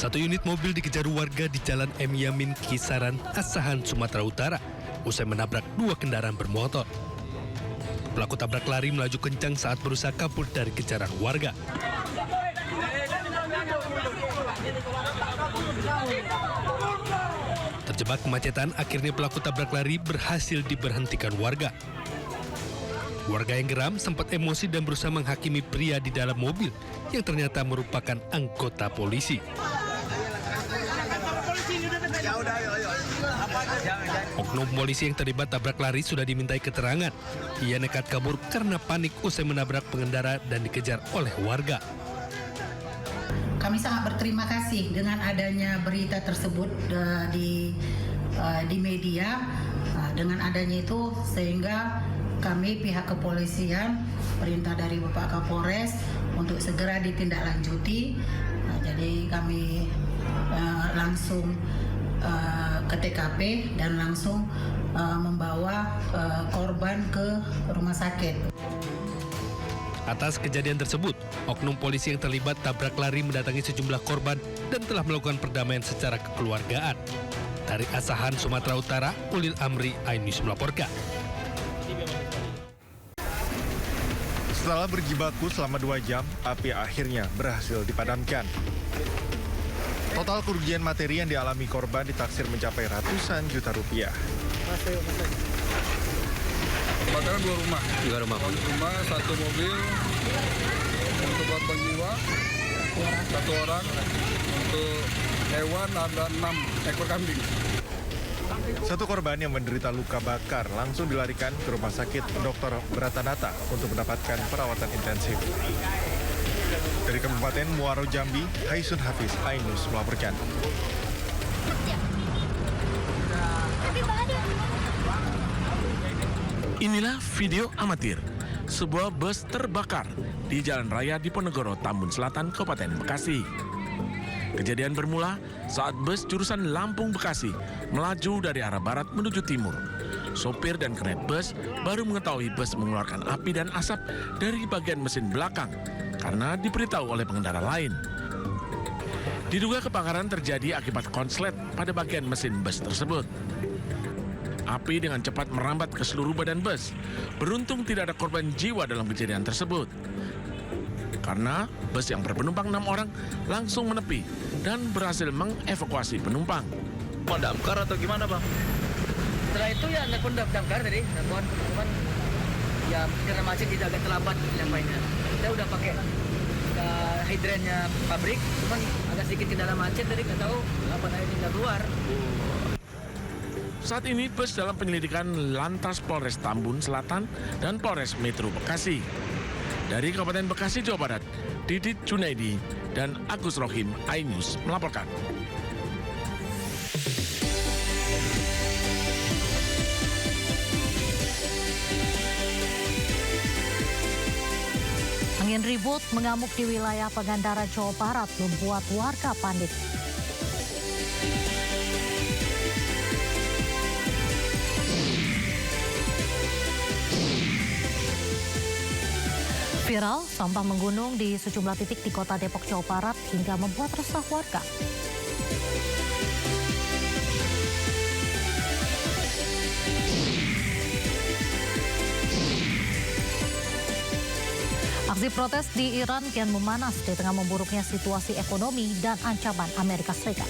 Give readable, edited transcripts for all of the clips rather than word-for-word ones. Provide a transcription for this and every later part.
Satu unit mobil dikejar warga di Jalan M. Yamin, Kisaran, Asahan, Sumatera Utara, usai menabrak dua kendaraan bermotor. Pelaku tabrak lari melaju kencang saat berusaha kabur dari kejaran warga. Terjebak kemacetan, akhirnya pelaku tabrak lari berhasil diberhentikan warga. Warga yang geram sempat emosi dan berusaha menghakimi pria di dalam mobil yang ternyata merupakan anggota polisi. Oknum polisi yang terlibat tabrak lari sudah dimintai keterangan. Ia nekat kabur karena panik usai menabrak pengendara dan dikejar oleh warga. Kami sangat berterima kasih dengan adanya berita tersebut di media. Dengan adanya itu sehingga kami pihak kepolisian perintah dari Bapak Kapolres untuk segera ditindaklanjuti. Jadi kami langsung ke TKP dan langsung membawa korban ke rumah sakit. Atas kejadian tersebut, oknum polisi yang terlibat tabrak lari mendatangi sejumlah korban dan telah melakukan perdamaian secara kekeluargaan. Dari Asahan, Sumatera Utara, Ulil Amri, iNews melaporkan. Setelah berjibaku selama 2 jam, api akhirnya berhasil dipadamkan. Total kerugian materi yang dialami korban ditaksir mencapai ratusan juta rupiah. Kebakaran 2 rumah. 2 rumah. 1 rumah, 1 mobil untuk korban jiwa, 1 orang. Untuk hewan ada 6 ekor kambing. 1 korban yang menderita luka bakar langsung dilarikan ke Rumah Sakit Dr. Bratanata untuk mendapatkan perawatan intensif. Dari Kabupaten Muaro Jambi, Haisun Hafiz, iNews melaporkan. Inilah video amatir. Sebuah bus terbakar di Jalan Raya Diponegoro, Tambun Selatan, Kabupaten Bekasi. Kejadian bermula saat bus jurusan Lampung Bekasi melaju dari arah barat menuju timur. Sopir dan kernet bus baru mengetahui bus mengeluarkan api dan asap dari bagian mesin belakang karena diberitahu oleh pengendara lain. Diduga kebakaran terjadi akibat konslet pada bagian mesin bus tersebut. Api dengan cepat merambat ke seluruh badan bus. Beruntung tidak ada korban jiwa dalam kejadian tersebut. Karena bus yang berpenumpang 6 orang langsung menepi dan berhasil mengevakuasi penumpang. Mau damkar atau gimana, Bang? Setelah itu ya nelpon damkar tadi, cuman ya karena macet tidak agak terlambat penyampainya. Kita udah pakai hidrannya pabrik, cuman agak sedikit kendala macet tadi nggak tahu apa airnya nggak keluar. Saat ini bus dalam penyelidikan Lantas Polres Tambun Selatan dan Polres Metro Bekasi. Dari Kabupaten Bekasi, Jawa Barat, Didit Junaidi dan Agus Rohim, iNews melaporkan. Angin ribut mengamuk di wilayah Pangandaran, Jawa Barat membuat warga panik. Viral, sampah menggunung di sejumlah titik di kota Depok, Jawa Barat hingga membuat resah warga. Aksi protes di Iran kian memanas di tengah memburuknya situasi ekonomi dan ancaman Amerika Serikat.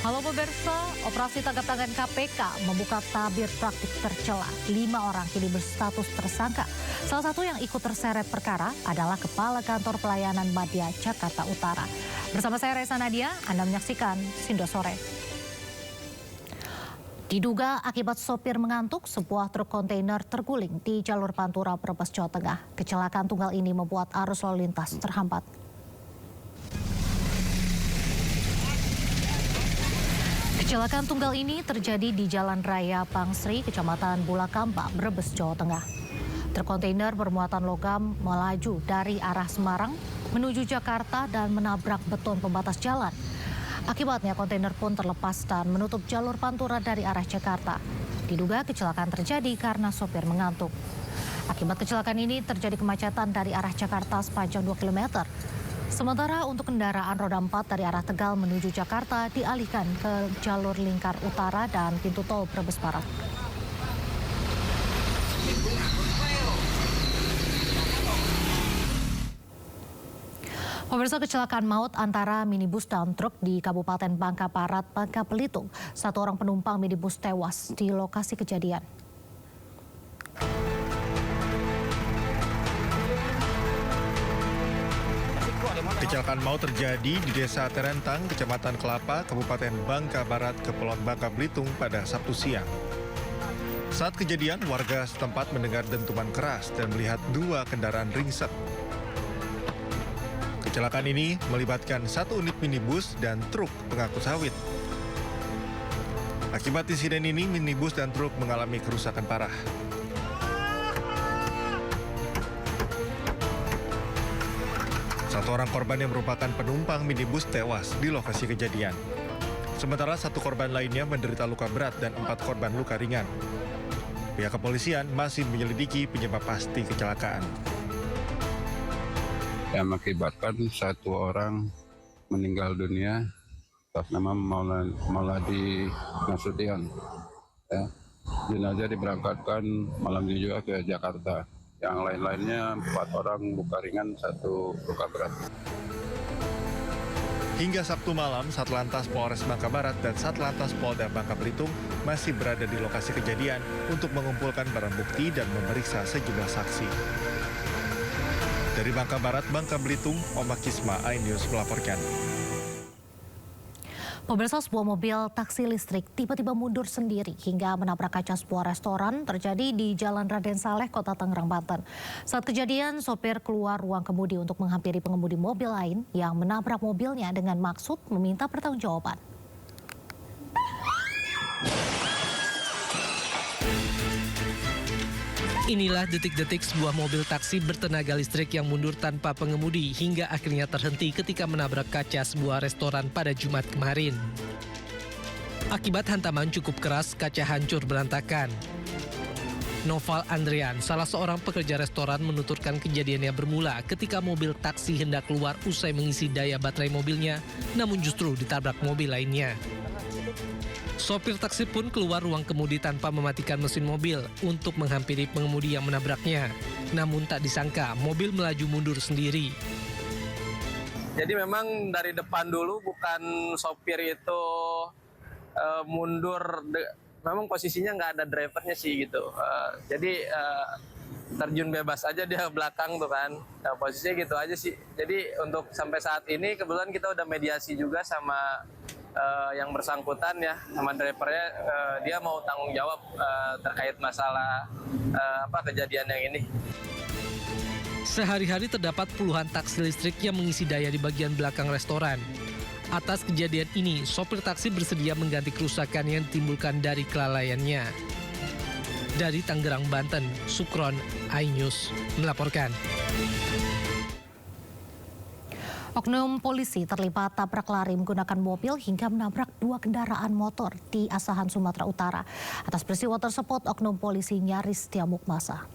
Halo pemirsa, operasi tangkap tangan KPK membuka tabir praktik tercela. 5 orang kini berstatus tersangka. Salah satu yang ikut terseret perkara adalah Kepala Kantor Pelayanan Madya Jakarta Utara. Bersama saya Reza Nadia, Anda menyaksikan Sindo Sore. Diduga akibat sopir mengantuk, sebuah truk kontainer terguling di jalur Pantura, Brebes, Jawa Tengah. Kecelakaan tunggal ini membuat arus lalu lintas terhambat. Kecelakaan tunggal ini terjadi di Jalan Raya Pangsri, Kecamatan Bulakamba, Brebes, Jawa Tengah. Truk kontainer bermuatan logam melaju dari arah Semarang menuju Jakarta dan menabrak beton pembatas jalan. Akibatnya kontainer pun terlepas dan menutup jalur Pantura dari arah Jakarta. Diduga kecelakaan terjadi karena sopir mengantuk. Akibat kecelakaan ini terjadi kemacetan dari arah Jakarta sepanjang 2 km. Sementara untuk kendaraan roda 4 dari arah Tegal menuju Jakarta dialihkan ke jalur Lingkar Utara dan pintu tol Brebes Barat. Pemirsa, kecelakaan maut antara minibus dan truk di Kabupaten Bangka Barat, Bangka Belitung. 1 orang penumpang minibus tewas di lokasi kejadian. Kecelakaan maut terjadi di Desa Terentang, Kecamatan Kelapa, Kabupaten Bangka Barat, Kepulauan Bangka Belitung pada Sabtu siang. Saat kejadian, warga setempat mendengar dentuman keras dan melihat 2 kendaraan ringsek. Kecelakaan ini melibatkan 1 unit minibus dan truk pengangkut sawit. Akibat insiden ini, minibus dan truk mengalami kerusakan parah. Satu orang korban yang merupakan penumpang minibus tewas di lokasi kejadian. Sementara 1 korban lainnya menderita luka berat dan 4 korban luka ringan. Pihak kepolisian masih menyelidiki penyebab pasti kecelakaan. Yang mengakibatkan 1 orang meninggal dunia atas nama Mauladi Nasution. Ya. Jenazah diberangkatkan malam ini juga ke Jakarta. Yang lain-lainnya 4 orang luka ringan, 1 luka berat. Hingga Sabtu malam, Satlantas Polres Bangka Barat dan Satlantas Polda Bangka Belitung masih berada di lokasi kejadian untuk mengumpulkan barang bukti dan memeriksa sejumlah saksi. Dari Bangka Barat, Bangka Belitung, Omak Kisma, iNews melaporkan. Pemirsa, sebuah mobil taksi listrik tiba-tiba mundur sendiri hingga menabrak kaca sebuah restoran terjadi di Jalan Raden Saleh, Kota Tangerang, Banten. Saat kejadian, sopir keluar ruang kemudi untuk menghampiri pengemudi mobil lain yang menabrak mobilnya dengan maksud meminta pertanggungjawaban. Inilah detik-detik sebuah mobil taksi bertenaga listrik yang mundur tanpa pengemudi hingga akhirnya terhenti ketika menabrak kaca sebuah restoran pada Jumat kemarin. Akibat hantaman cukup keras, kaca hancur berantakan. Noval Andrian, salah seorang pekerja restoran, menuturkan kejadiannya bermula ketika mobil taksi hendak keluar usai mengisi daya baterai mobilnya, namun justru ditabrak mobil lainnya. Sopir taksi pun keluar ruang kemudi tanpa mematikan mesin mobil untuk menghampiri pengemudi yang menabraknya. Namun tak disangka, mobil melaju mundur sendiri. Jadi memang dari depan dulu, bukan sopir itu mundur. Memang posisinya nggak ada drivernya sih gitu. Jadi terjun bebas aja dia belakang tuh kan. Nah, posisinya gitu aja sih. Jadi untuk sampai saat ini kebetulan kita udah mediasi juga sama yang bersangkutan ya, sama drivernya, dia mau tanggung jawab terkait masalah kejadian yang ini. Sehari-hari terdapat puluhan taksi listrik yang mengisi daya di bagian belakang restoran. Atas kejadian ini, sopir taksi bersedia mengganti kerusakan yang ditimbulkan dari kelalaiannya. Dari Tangerang, Banten, Sukron, iNews melaporkan. Oknum polisi terlibat tabrak lari menggunakan mobil hingga menabrak 2 kendaraan motor di Asahan, Sumatera Utara. Atas peristiwa tersebut, oknum polisi nyaris diamuk massa.